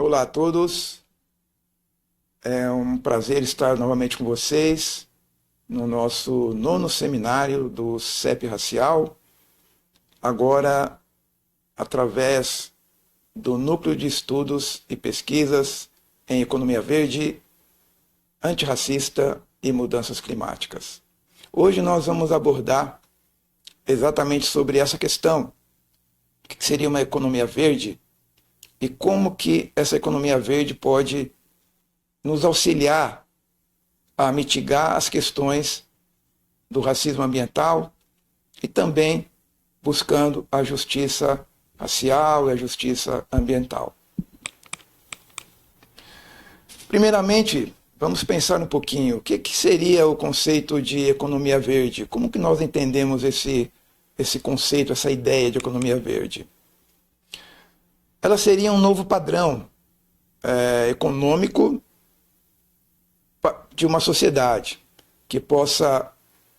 Olá a todos, é um prazer estar novamente com vocês no nosso nono seminário do CEP Racial, agora através do Núcleo de Estudos e Pesquisas em Economia Verde, Antirracista e Mudanças Climáticas. Hoje nós vamos abordar exatamente sobre essa questão, o que seria uma economia verde e como que essa economia verde pode nos auxiliar a mitigar as questões do racismo ambiental e também buscando a justiça racial e a justiça ambiental. Primeiramente, vamos pensar um pouquinho, o que seria o conceito de economia verde? Como que nós entendemos esse conceito, essa ideia de economia verde? Ela seria um novo padrão econômico de uma sociedade que possa,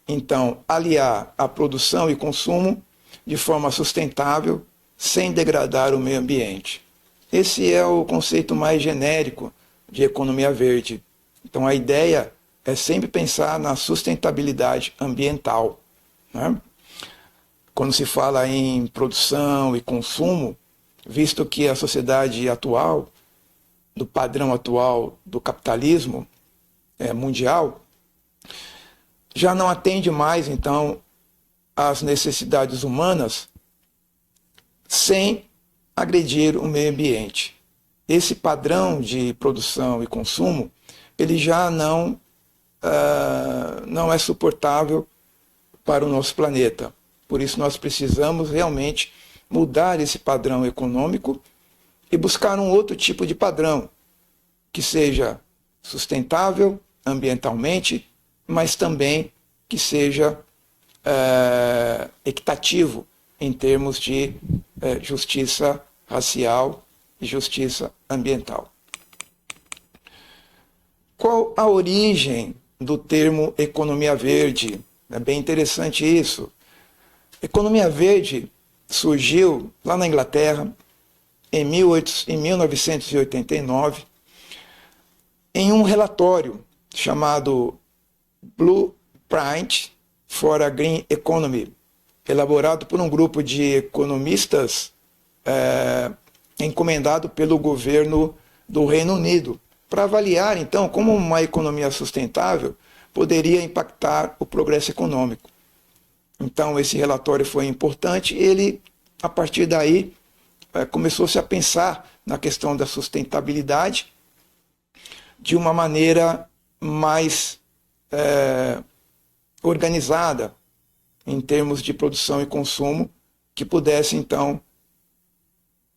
então, aliar a produção e consumo de forma sustentável, sem degradar o meio ambiente. Esse é o conceito mais genérico de economia verde. Então, a ideia é sempre pensar na sustentabilidade ambiental, né? Quando se fala em produção e consumo, visto que a sociedade atual, do padrão atual do capitalismo mundial, já não atende mais, então, às necessidades humanas sem agredir o meio ambiente. Esse padrão de produção e consumo, ele já não é suportável para o nosso planeta. Por isso nós precisamos realmente mudar esse padrão econômico e buscar um outro tipo de padrão que seja sustentável ambientalmente, mas também que seja equitativo em termos de justiça racial e justiça ambiental. Qual a origem do termo economia verde? É bem interessante isso. Economia verde surgiu lá na Inglaterra em 1989 em um relatório chamado Blueprint for a Green Economy, elaborado por um grupo de economistas encomendado pelo governo do Reino Unido, para avaliar, então, como uma economia sustentável poderia impactar o progresso econômico. Então, esse relatório foi importante e ele, a partir daí, começou-se a pensar na questão da sustentabilidade de uma maneira mais organizada em termos de produção e consumo, que pudesse, então,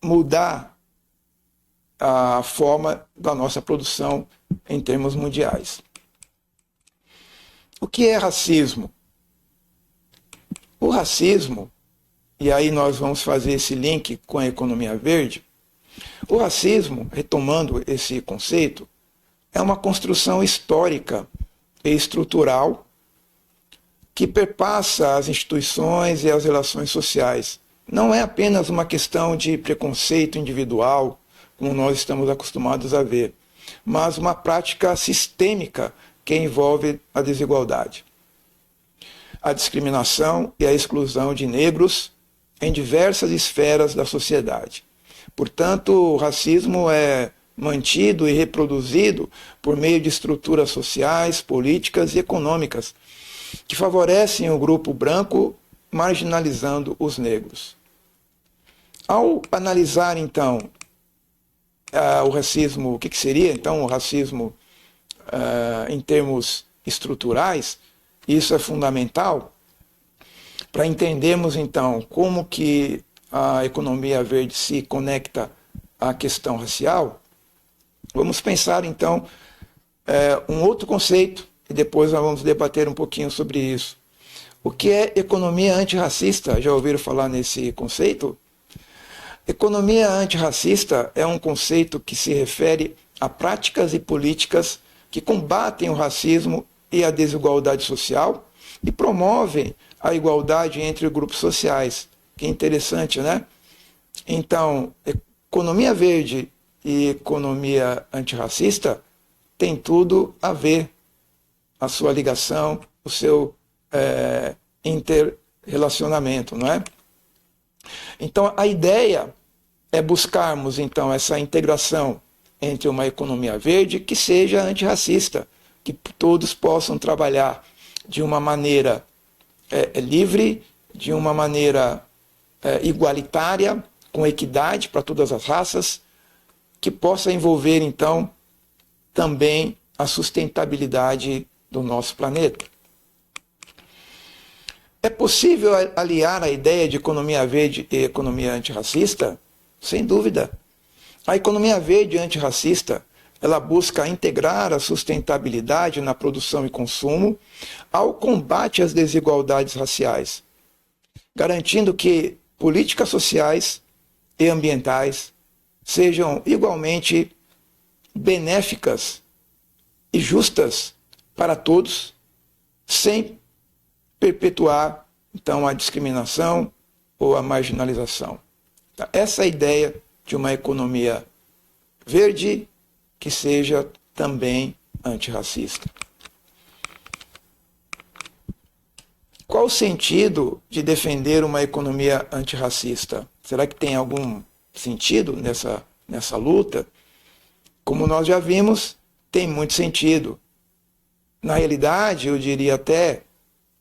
mudar a forma da nossa produção em termos mundiais. O que é racismo? O racismo, e aí nós vamos fazer esse link com a economia verde, o racismo, retomando esse conceito, é uma construção histórica e estrutural que perpassa as instituições e as relações sociais. Não é apenas uma questão de preconceito individual, como nós estamos acostumados a ver, mas uma prática sistêmica que envolve a desigualdade, a discriminação e a exclusão de negros em diversas esferas da sociedade. Portanto, o racismo é mantido e reproduzido por meio de estruturas sociais, políticas e econômicas que favorecem o grupo branco, marginalizando os negros. Ao analisar, então, o racismo, o que seria, então, o racismo em termos estruturais, isso é fundamental para entendermos, então, como que a economia verde se conecta à questão racial. Vamos pensar, então, um outro conceito, e depois nós vamos debater um pouquinho sobre isso. O que é economia antirracista? Já ouviram falar nesse conceito? Economia antirracista é um conceito que se refere a práticas e políticas que combatem o racismo e a desigualdade social e promovem a igualdade entre grupos sociais. Que interessante, né? Então, economia verde e economia antirracista tem tudo a ver, a sua ligação, o seu interrelacionamento, não é? Então, a ideia é buscarmos, então, essa integração entre uma economia verde que seja antirracista, que todos possam trabalhar de uma maneira livre, de uma maneira igualitária, com equidade para todas as raças, que possa envolver, então, também a sustentabilidade do nosso planeta. É possível aliar a ideia de economia verde e economia antirracista? Sem dúvida. A economia verde e antirracista, ela busca integrar a sustentabilidade na produção e consumo ao combate às desigualdades raciais, garantindo que políticas sociais e ambientais sejam igualmente benéficas e justas para todos, sem perpetuar, então, a discriminação ou a marginalização. Essa é a ideia de uma economia verde que seja também antirracista. Qual o sentido de defender uma economia antirracista? Será que tem algum sentido nessa luta? Como nós já vimos, tem muito sentido. Na realidade, eu diria até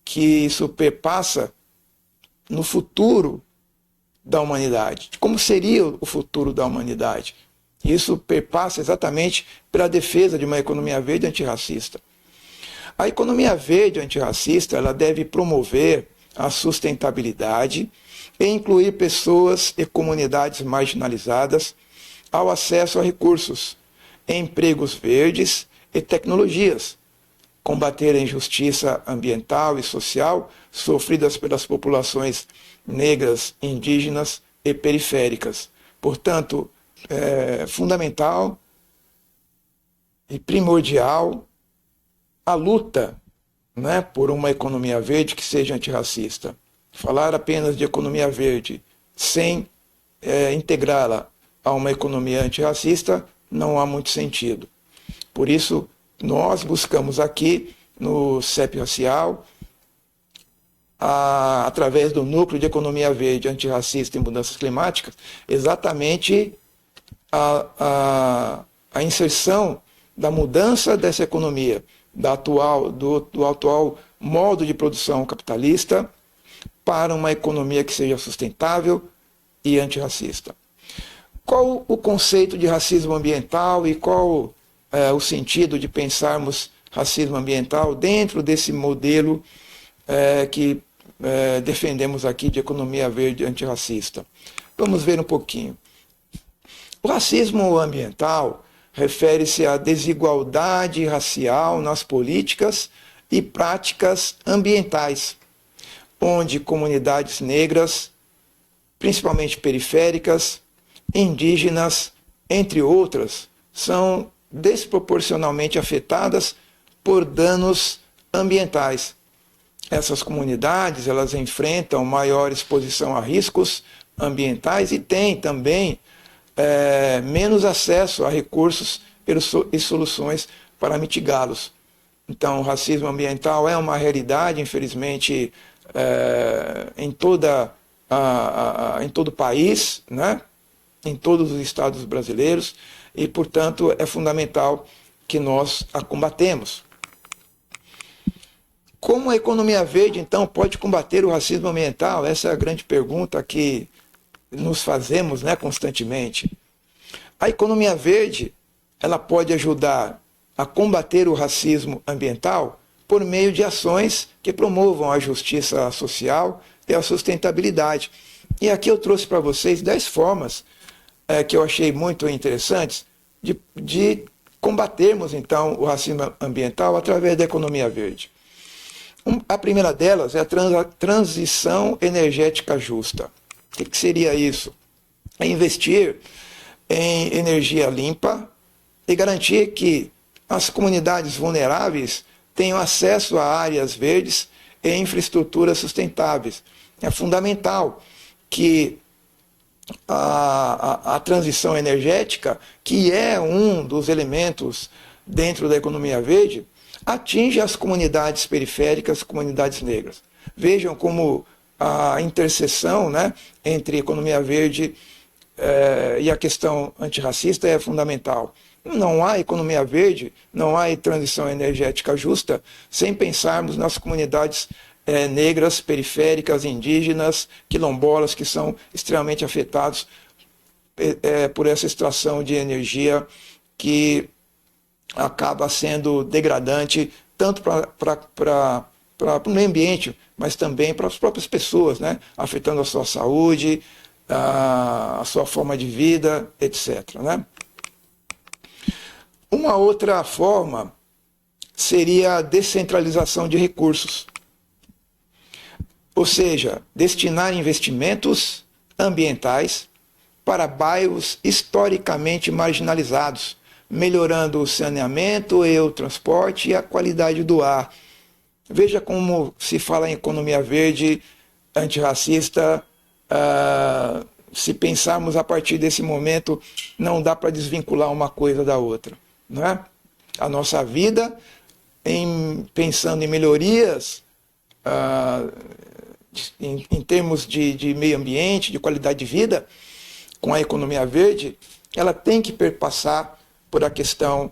que isso perpassa no futuro da humanidade. Como seria o futuro da humanidade? Isso perpassa exatamente pela defesa de uma economia verde antirracista. A economia verde antirracista, ela deve promover a sustentabilidade e incluir pessoas e comunidades marginalizadas ao acesso a recursos, empregos verdes e tecnologias, combater a injustiça ambiental e social sofridas pelas populações negras, indígenas e periféricas. Portanto, é fundamental e primordial a luta, né, por uma economia verde que seja antirracista. Falar apenas de economia verde sem integrá-la a uma economia antirracista não há muito sentido. Por isso, nós buscamos aqui no CEP Racial, através do Núcleo de Economia Verde Antirracista e Mudanças Climáticas, exatamente a inserção da mudança dessa economia, do atual modo de produção capitalista, para uma economia que seja sustentável e antirracista. Qual o conceito de racismo ambiental e qual o sentido de pensarmos racismo ambiental dentro desse modelo que defendemos aqui de economia verde antirracista? Vamos ver um pouquinho. O racismo ambiental refere-se à desigualdade racial nas políticas e práticas ambientais, onde comunidades negras, principalmente periféricas, indígenas, entre outras, são desproporcionalmente afetadas por danos ambientais. Essas comunidades, elas enfrentam maior exposição a riscos ambientais e têm também menos acesso a recursos e soluções para mitigá-los. Então, o racismo ambiental é uma realidade, infelizmente, em todo o país, né? Em todos os estados brasileiros, e, portanto, é fundamental que nós a combatemos. Como a economia verde, então, pode combater o racismo ambiental? Essa é a grande pergunta que nos fazemos, né, constantemente. A economia verde, ela pode ajudar a combater o racismo ambiental por meio de ações que promovam a justiça social e a sustentabilidade. E aqui eu trouxe para vocês 10 formas que eu achei muito interessantes de combatermos, então, o racismo ambiental através da economia verde. A primeira delas é a transição energética justa. O que seria isso? É investir em energia limpa e garantir que as comunidades vulneráveis tenham acesso a áreas verdes e infraestruturas sustentáveis. É fundamental que a transição energética, que é um dos elementos dentro da economia verde, atinge as comunidades periféricas, comunidades negras. Vejam como a interseção, né, entre economia verde e a questão antirracista é fundamental. Não há economia verde, não há transição energética justa sem pensarmos nas comunidades negras, periféricas, indígenas, quilombolas, que são extremamente afetados por essa extração de energia que acaba sendo degradante tanto para o meio ambiente, mas também para as próprias pessoas, né? Afetando a sua saúde, a sua forma de vida, etc. Né? Uma outra forma seria a descentralização de recursos, ou seja, destinar investimentos ambientais para bairros historicamente marginalizados, melhorando o saneamento e o transporte e a qualidade do ar. Veja como se fala em economia verde, antirracista. Se pensarmos a partir desse momento, não dá para desvincular uma coisa da outra. Não é? A nossa vida, pensando em melhorias em termos de meio ambiente, de qualidade de vida, com a economia verde, ela tem que perpassar por a questão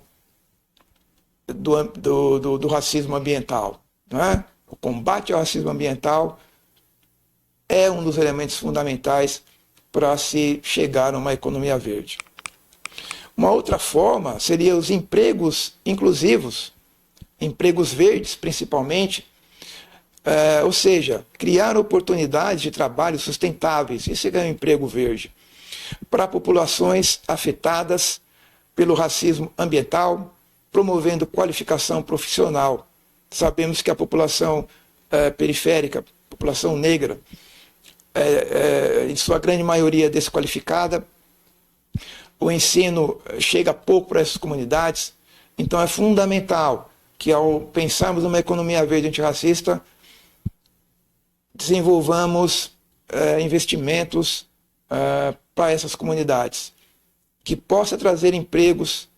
do racismo ambiental. Não é? O combate ao racismo ambiental é um dos elementos fundamentais para se chegar a uma economia verde. Uma outra forma seria os empregos inclusivos, empregos verdes principalmente, ou seja, criar oportunidades de trabalho sustentáveis, isso é um emprego verde, para populações afetadas pelo racismo ambiental, promovendo qualificação profissional. Sabemos que a população periférica, população negra, em sua grande maioria desqualificada, o ensino chega pouco para essas comunidades, então é fundamental que, ao pensarmos numa economia verde antirracista, desenvolvamos investimentos para essas comunidades, que possa trazer empregos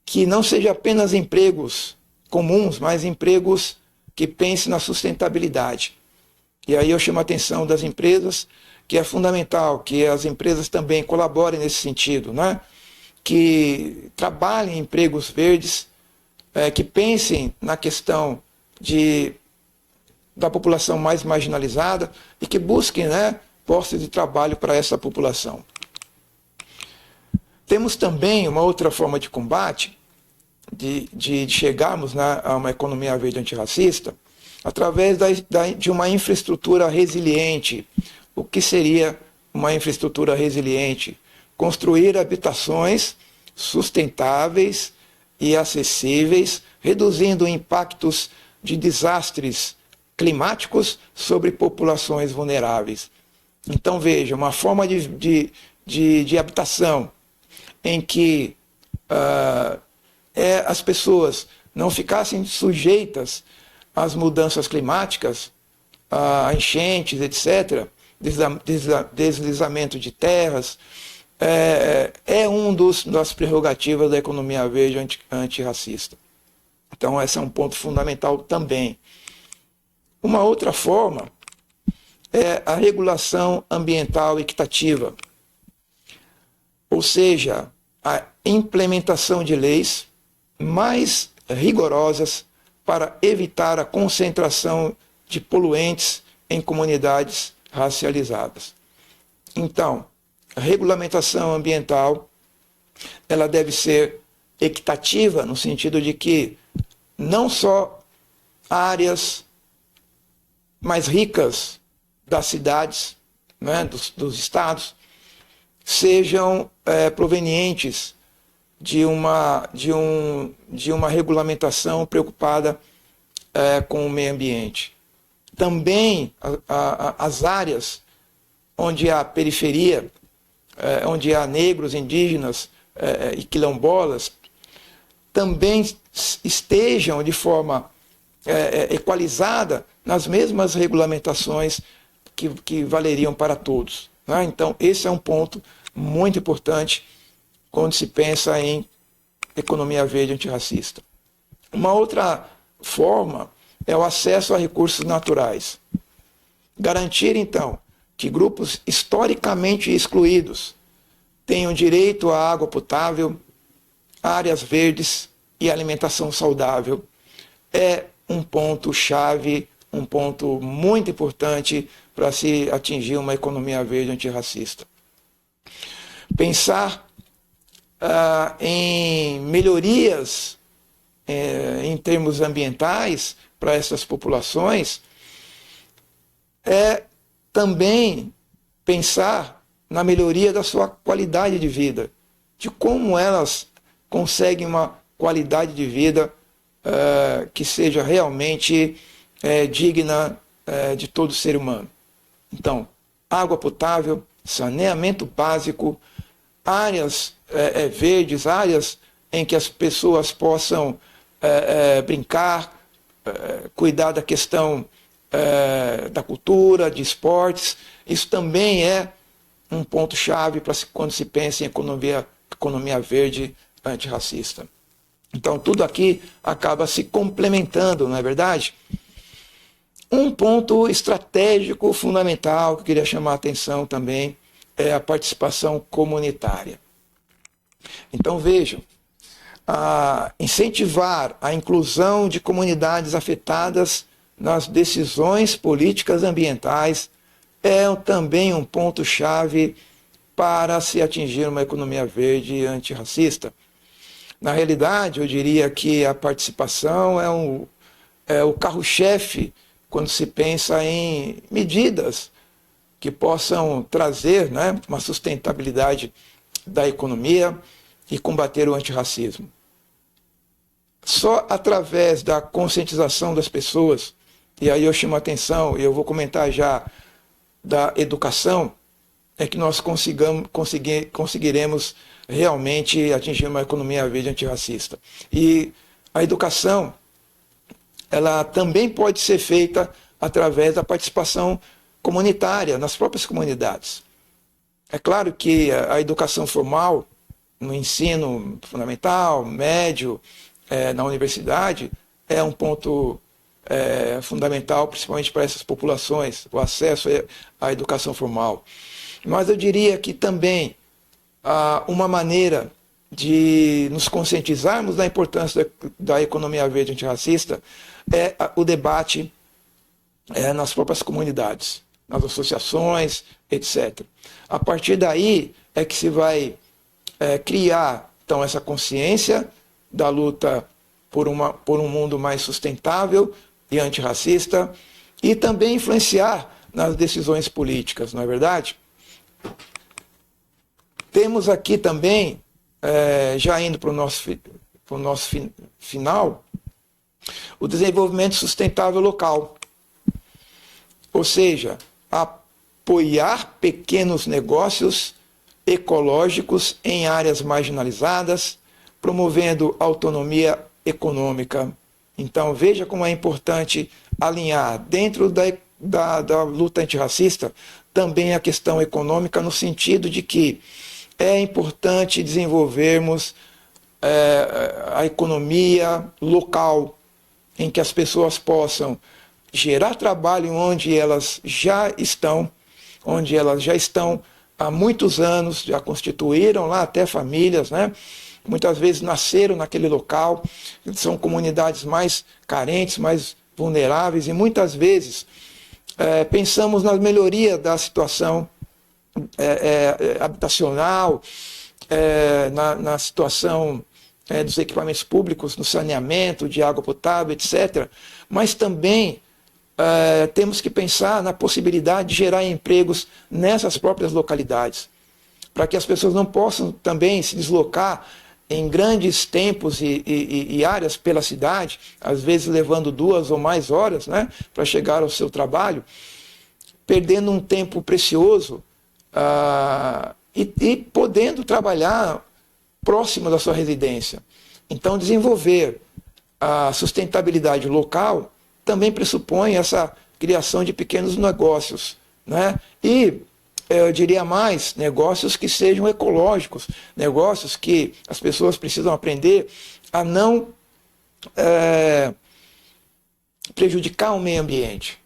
que não sejam apenas empregos comuns, mas empregos que pensem na sustentabilidade. E aí eu chamo a atenção das empresas, que é fundamental que as empresas também colaborem nesse sentido, né? Que trabalhem em empregos verdes, que pensem na questão da população mais marginalizada e que busquem, né, postos de trabalho para essa população. Temos também uma outra forma de combate, de chegarmos, né, a uma economia verde antirracista, através de uma infraestrutura resiliente. O que seria uma infraestrutura resiliente? Construir habitações sustentáveis e acessíveis, reduzindo impactos de desastres climáticos sobre populações vulneráveis. Então, veja, uma forma de habitação em que as pessoas não ficassem sujeitas às mudanças climáticas, a enchentes, etc., deslizamento de terras, das prerrogativas da economia verde antirracista. Então, esse é um ponto fundamental também. Uma outra forma é a regulação ambiental equitativa, ou seja, a implementação de leis mais rigorosas para evitar a concentração de poluentes em comunidades racializadas. Então, a regulamentação ambiental, ela deve ser equitativa no sentido de que não só áreas mais ricas das cidades, né, dos estados, sejam provenientes de uma regulamentação preocupada com o meio ambiente. Também as áreas onde há periferia, onde há negros, indígenas e quilombolas, também estejam de forma equalizada nas mesmas regulamentações que valeriam para todos. né? Então, esse é um ponto muito importante quando se pensa em economia verde antirracista. Uma outra forma é o acesso a recursos naturais. Garantir, então, que grupos historicamente excluídos tenham direito à água potável, áreas verdes e alimentação saudável é um ponto-chave, um ponto muito importante para se atingir uma economia verde antirracista. Pensar em melhorias em termos ambientais para essas populações é também pensar na melhoria da sua qualidade de vida, de como elas conseguem uma qualidade de vida que seja realmente digna de todo ser humano. Então, água potável, saneamento básico, áreas verdes, áreas em que as pessoas possam brincar, cuidar da questão da cultura, de esportes. Isso também é um ponto-chave para quando se pensa em economia verde antirracista. Então, tudo aqui acaba se complementando, não é verdade? Um ponto estratégico fundamental que eu queria chamar a atenção também é a participação comunitária. Então, vejam, incentivar a inclusão de comunidades afetadas nas decisões políticas ambientais é também um ponto-chave para se atingir uma economia verde antirracista. Na realidade, eu diria que a participação é o carro-chefe quando se pensa em medidas que possam trazer, né, uma sustentabilidade da economia e combater o antirracismo. Só através da conscientização das pessoas, e aí eu chamo a atenção, e eu vou comentar já da educação, é que nós conseguiremos realmente atingir uma economia verde antirracista. E a educação, ela também pode ser feita através da participação comunitária, nas próprias comunidades. É claro que a educação formal, no ensino fundamental, médio, na universidade, é um ponto fundamental, principalmente para essas populações, o acesso à educação formal. Mas eu diria que também uma maneira de nos conscientizarmos da importância da economia verde antirracista é o debate nas próprias comunidades, nas associações, etc. A partir daí é que se vai criar, então, essa consciência da luta por um mundo mais sustentável e antirracista e também influenciar nas decisões políticas, não é verdade? Temos aqui também, já indo para o nosso final, o desenvolvimento sustentável local. Ou seja, apoiar pequenos negócios ecológicos em áreas marginalizadas, promovendo autonomia econômica. Então, veja como é importante alinhar dentro da luta antirracista também a questão econômica, no sentido de que é importante desenvolvermos a economia local, em que as pessoas possam gerar trabalho onde elas já estão há muitos anos, já constituíram lá até famílias, né? Muitas vezes nasceram naquele local, são comunidades mais carentes, mais vulneráveis, e muitas vezes pensamos na melhoria da situação habitacional, na situação dos equipamentos públicos, no saneamento, de água potável, etc. Mas também temos que pensar na possibilidade de gerar empregos nessas próprias localidades, para que as pessoas não possam também se deslocar em grandes tempos e áreas pela cidade, às vezes levando 2 ou mais horas, né, para chegar ao seu trabalho, perdendo um tempo precioso e podendo trabalhar próximo da sua residência. Então, desenvolver a sustentabilidade local também pressupõe essa criação de pequenos negócios, né? E eu diria mais, negócios que sejam ecológicos, negócios que as pessoas precisam aprender a não prejudicar o meio ambiente.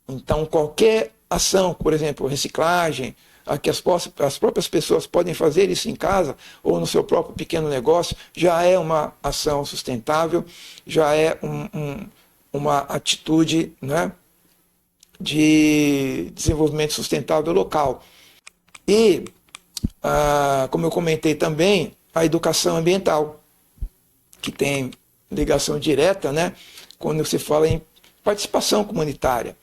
Então, qualquer ação, por exemplo, reciclagem, a que as próprias pessoas podem fazer isso em casa ou no seu próprio pequeno negócio, já é uma ação sustentável, já é uma atitude, né, de desenvolvimento sustentável local. E, como eu comentei também, a educação ambiental, que tem ligação direta, né, quando se fala em participação comunitária.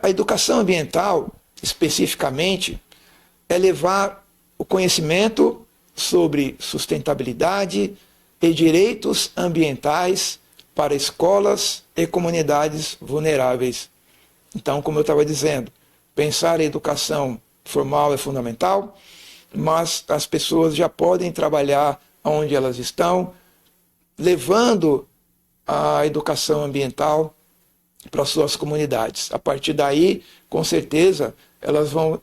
A educação ambiental, especificamente, é levar o conhecimento sobre sustentabilidade e direitos ambientais para escolas e comunidades vulneráveis. Então, como eu estava dizendo, pensar em educação formal é fundamental, mas as pessoas já podem trabalhar onde elas estão, levando a educação ambiental para suas comunidades. A partir daí, com certeza, elas vão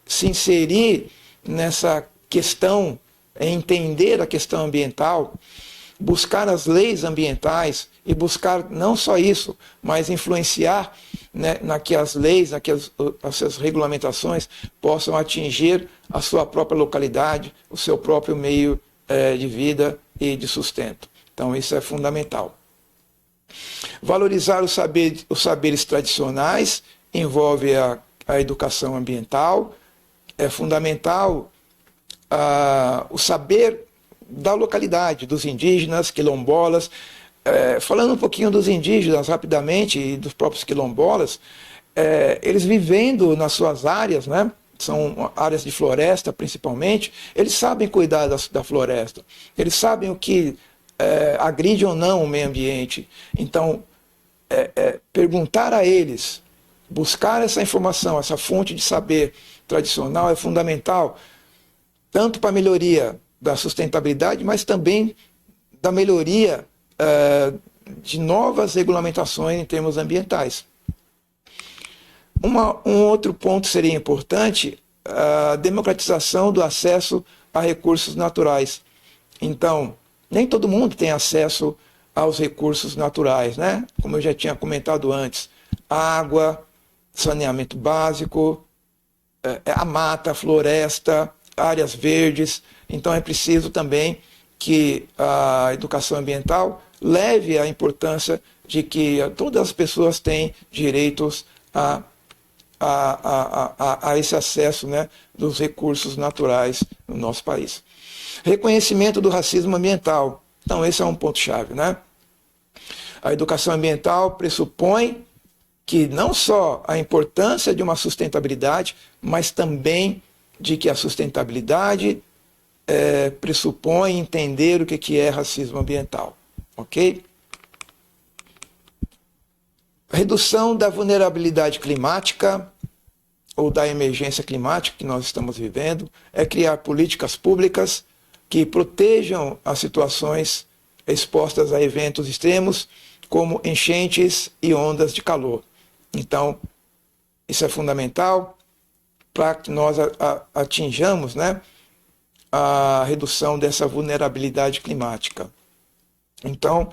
se inserir nessa questão, entender a questão ambiental, buscar as leis ambientais e buscar não só isso, mas influenciar, né, na que as leis, na que as regulamentações possam atingir a sua própria localidade, o seu próprio meio de vida e de sustento. Então isso é fundamental. Valorizar os saberes tradicionais envolve a educação ambiental. É fundamental o saber da localidade, dos indígenas, quilombolas. Falando um pouquinho dos indígenas rapidamente e dos próprios quilombolas, eles vivendo nas suas áreas, né? São áreas de floresta principalmente, eles sabem cuidar da floresta, eles sabem o que agride ou não o meio ambiente. Então, perguntar a eles, buscar essa informação, essa fonte de saber tradicional é fundamental, tanto para a melhoria da sustentabilidade, mas também da melhoria de novas regulamentações em termos ambientais. Um outro ponto seria importante, a democratização do acesso a recursos naturais. Então, nem todo mundo tem acesso aos recursos naturais, né? Como eu já tinha comentado antes, água, saneamento básico, a mata, a floresta, áreas verdes. Então é preciso também que a educação ambiental leve a importância de que todas as pessoas têm direitos a esse acesso, né, dos recursos naturais no nosso país. Reconhecimento do racismo ambiental. Então esse é um ponto-chave, né? A educação ambiental pressupõe que não só a importância de uma sustentabilidade, mas também de que a sustentabilidade pressupõe entender o que é racismo ambiental. Ok? Redução da vulnerabilidade climática ou da emergência climática que nós estamos vivendo é criar políticas públicas que protejam as situações expostas a eventos extremos, como enchentes e ondas de calor. Então, isso é fundamental para que nós atinjamos, né, a redução dessa vulnerabilidade climática. Então,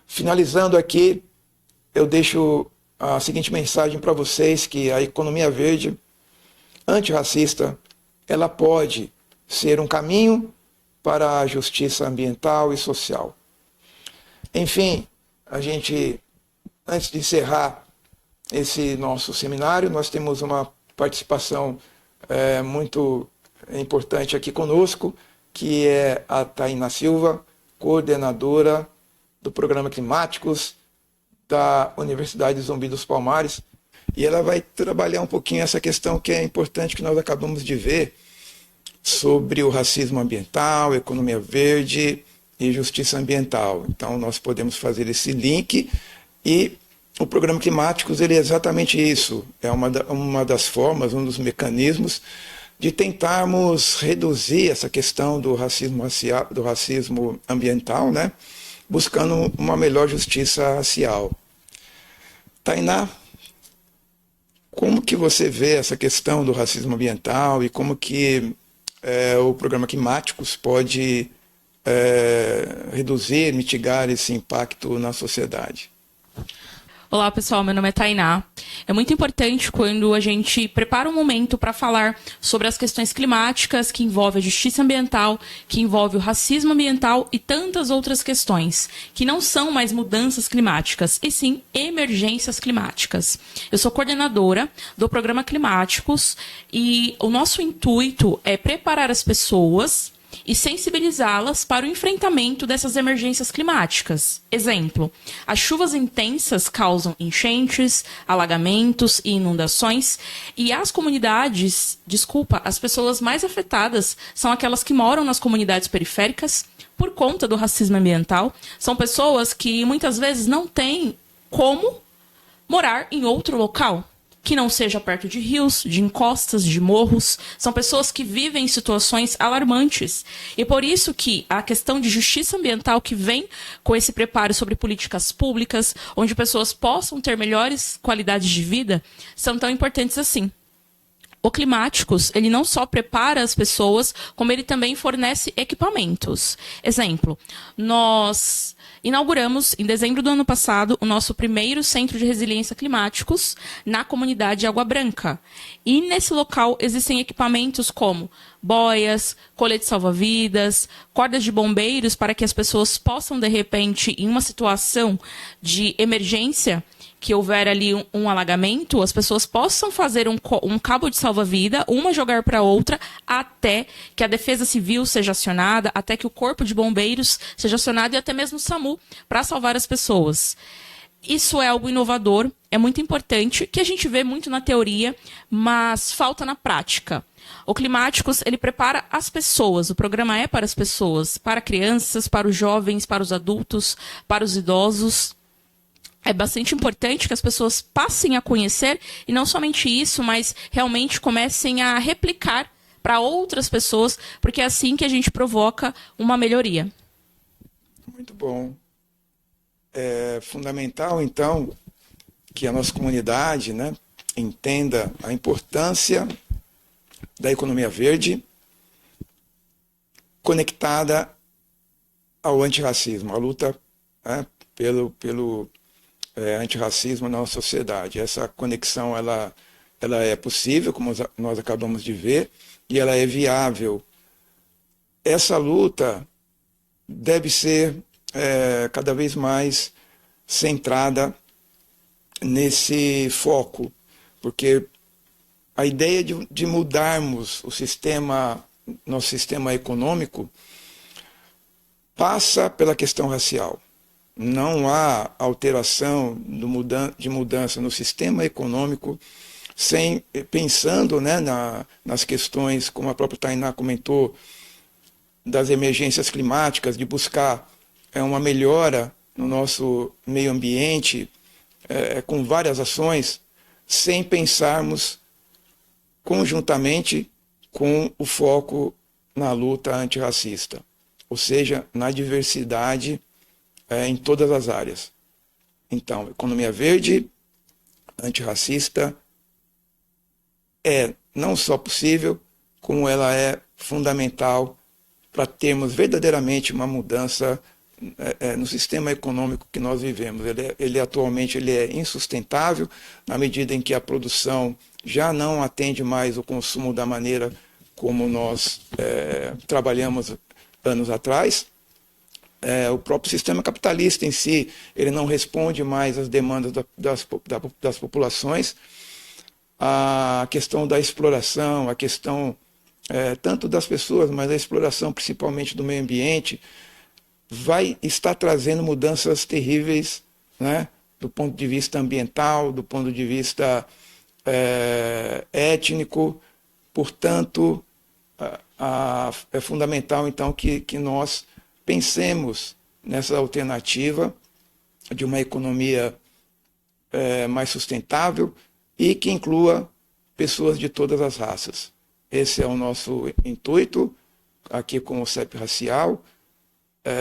finalizando aqui, eu deixo a seguinte mensagem para vocês, que a economia verde antirracista, ela pode ser um caminho para a justiça ambiental e social. Enfim, antes de encerrar esse nosso seminário, nós temos uma participação muito importante aqui conosco, que é a Tainá Silva, coordenadora do Programa Climáticos da Universidade de Zumbi dos Palmares, e ela vai trabalhar um pouquinho essa questão que é importante, que nós acabamos de ver, sobre o racismo ambiental, economia verde e justiça ambiental. Então nós podemos fazer esse link, e o Programa Climáticos ele é exatamente isso, é uma das formas, um dos mecanismos de tentarmos reduzir essa questão do racismo racial, do racismo ambiental, né? Buscando uma melhor justiça racial. Tainá? Como que você vê essa questão do racismo ambiental e como que o programa Climáticos pode reduzir, mitigar esse impacto na sociedade? Olá, pessoal. Meu nome é Tainá. É muito importante quando a gente prepara um momento para falar sobre as questões climáticas que envolvem a justiça ambiental, que envolve o racismo ambiental e tantas outras questões, que não são mais mudanças climáticas, e sim emergências climáticas. Eu sou coordenadora do programa Climáticos e o nosso intuito é preparar as pessoas e sensibilizá-las para o enfrentamento dessas emergências climáticas. Exemplo, as chuvas intensas causam enchentes, alagamentos e inundações, e as as pessoas mais afetadas são aquelas que moram nas comunidades periféricas por conta do racismo ambiental. São pessoas que muitas vezes não têm como morar em outro local que não seja perto de rios, de encostas, de morros. São pessoas que vivem em situações alarmantes. E por isso que a questão de justiça ambiental que vem com esse preparo sobre políticas públicas, onde pessoas possam ter melhores qualidades de vida, são tão importantes assim. O Climáticos, ele não só prepara as pessoas, como ele também fornece equipamentos. Exemplo, nós inauguramos, em dezembro do ano passado, o nosso primeiro Centro de Resiliência Climáticos na comunidade Água Branca. E nesse local existem equipamentos como boias, colete salva-vidas, cordas de bombeiros para que as pessoas possam, de repente, em uma situação de emergência, que houver ali um alagamento, as pessoas possam fazer um cabo de salva-vida, uma jogar para a outra, até que a Defesa Civil seja acionada, até que o Corpo de Bombeiros seja acionado e até mesmo o SAMU para salvar as pessoas. Isso é algo inovador, é muito importante, que a gente vê muito na teoria, mas falta na prática. O Climáticos, ele prepara as pessoas, o programa é para as pessoas, para crianças, para os jovens, para os adultos, para os idosos. É bastante importante que as pessoas passem a conhecer, e não somente isso, mas realmente comecem a replicar para outras pessoas, porque é assim que a gente provoca uma melhoria. Muito bom. É fundamental, então, que a nossa comunidade, né, entenda a importância da economia verde conectada ao antirracismo, a luta, né, pelo antirracismo na nossa sociedade. Essa conexão ela é possível, como nós acabamos de ver, e ela é viável. Essa luta deve ser cada vez mais centrada nesse foco, porque a ideia de mudarmos nosso sistema econômico passa pela questão racial. Não há alteração de mudança no sistema econômico pensando, né, nas questões, como a própria Tainá comentou, das emergências climáticas, de buscar uma melhora no nosso meio ambiente com várias ações, sem pensarmos conjuntamente com o foco na luta antirracista, ou seja, na diversidade em todas as áreas. Então, economia verde, antirracista, é não só possível, como ela é fundamental para termos verdadeiramente uma mudança no sistema econômico que nós vivemos. Ele atualmente é insustentável, na medida em que a produção já não atende mais o consumo da maneira como nós trabalhamos anos atrás. O próprio sistema capitalista em si, ele não responde mais às demandas das populações. A questão da exploração, a questão tanto das pessoas, mas a exploração principalmente do meio ambiente, vai estar trazendo mudanças terríveis, né, do ponto de vista ambiental, do ponto de vista étnico. Portanto, é fundamental, então, que nós pensemos nessa alternativa de uma economia mais sustentável e que inclua pessoas de todas as raças. Esse é o nosso intuito aqui com o CEP Racial,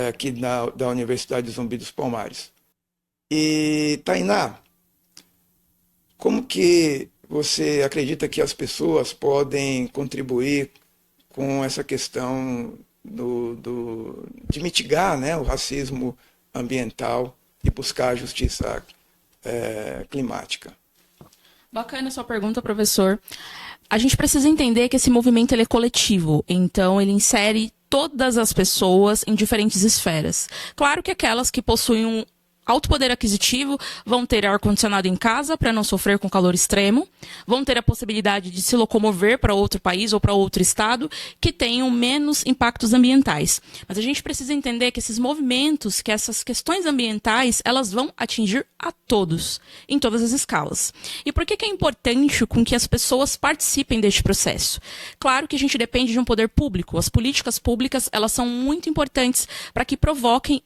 aqui da Universidade de Zumbi dos Palmares. E, Tainá, como que você acredita que as pessoas podem contribuir com essa questão de mitigar, né, o racismo ambiental e buscar a justiça climática? Bacana a sua pergunta, professor. A gente precisa entender que esse movimento ele é coletivo, então ele insere todas as pessoas em diferentes esferas. Claro que aquelas que possuem um alto poder aquisitivo vão ter ar-condicionado em casa para não sofrer com calor extremo, vão ter a possibilidade de se locomover para outro país ou para outro estado que tenham menos impactos ambientais. Mas a gente precisa entender que esses movimentos, que essas questões ambientais, elas vão atingir a todos, em todas as escalas. E por que é importante com que as pessoas participem deste processo? Claro que a gente depende de um poder público. As políticas públicas, elas são muito importantes para que provoquem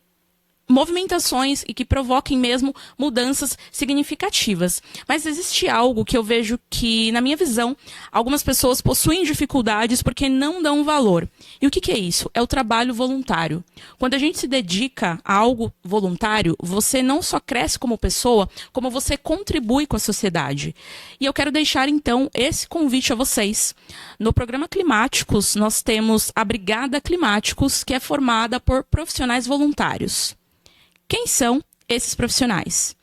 movimentações e que provoquem mesmo mudanças significativas. Mas existe algo que eu vejo que, na minha visão, algumas pessoas possuem dificuldades porque não dão valor. E o que é isso? É o trabalho voluntário. Quando a gente se dedica a algo voluntário, você não só cresce como pessoa, como você contribui com a sociedade. E eu quero deixar, então, esse convite a vocês. No programa Climáticos, nós temos a Brigada Climáticos, que é formada por profissionais voluntários. Quem são esses profissionais?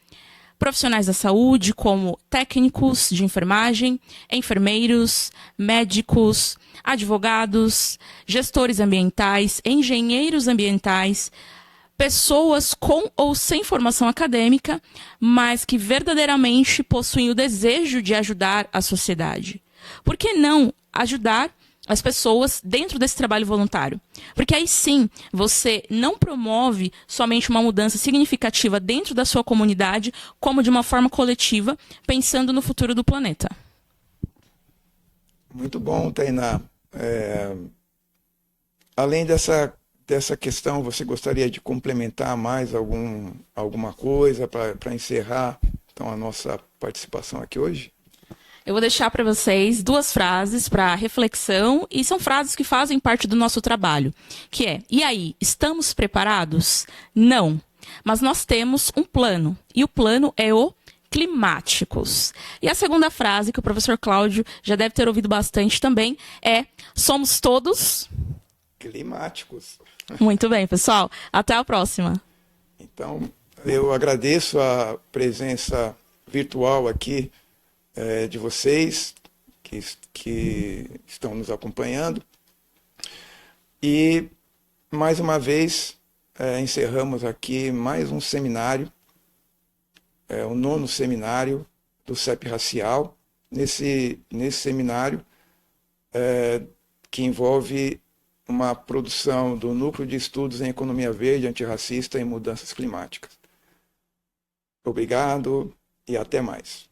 Profissionais da saúde, como técnicos de enfermagem, enfermeiros, médicos, advogados, gestores ambientais, engenheiros ambientais, pessoas com ou sem formação acadêmica, mas que verdadeiramente possuem o desejo de ajudar a sociedade. Por que não ajudar as pessoas dentro desse trabalho voluntário? Porque aí sim, você não promove somente uma mudança significativa dentro da sua comunidade, como de uma forma coletiva, pensando no futuro do planeta. Muito bom, Tainá. Além dessa questão, você gostaria de complementar mais alguma coisa para encerrar então, a nossa participação aqui hoje? Eu vou deixar para vocês 2 frases para reflexão, e são frases que fazem parte do nosso trabalho, que é: e aí, estamos preparados? Não, mas nós temos um plano, e o plano é o Climáticos. E a segunda frase, que o professor Cláudio já deve ter ouvido bastante também, é: somos todos climáticos. Muito bem, pessoal. Até a próxima. Então, eu agradeço a presença virtual aqui de vocês que estão nos acompanhando. E, mais uma vez, encerramos aqui mais um seminário, o 9º seminário do CEP Racial. Nesse seminário, que envolve uma produção do Núcleo de Estudos em Economia Verde, Antirracista e Mudanças Climáticas. Obrigado e até mais.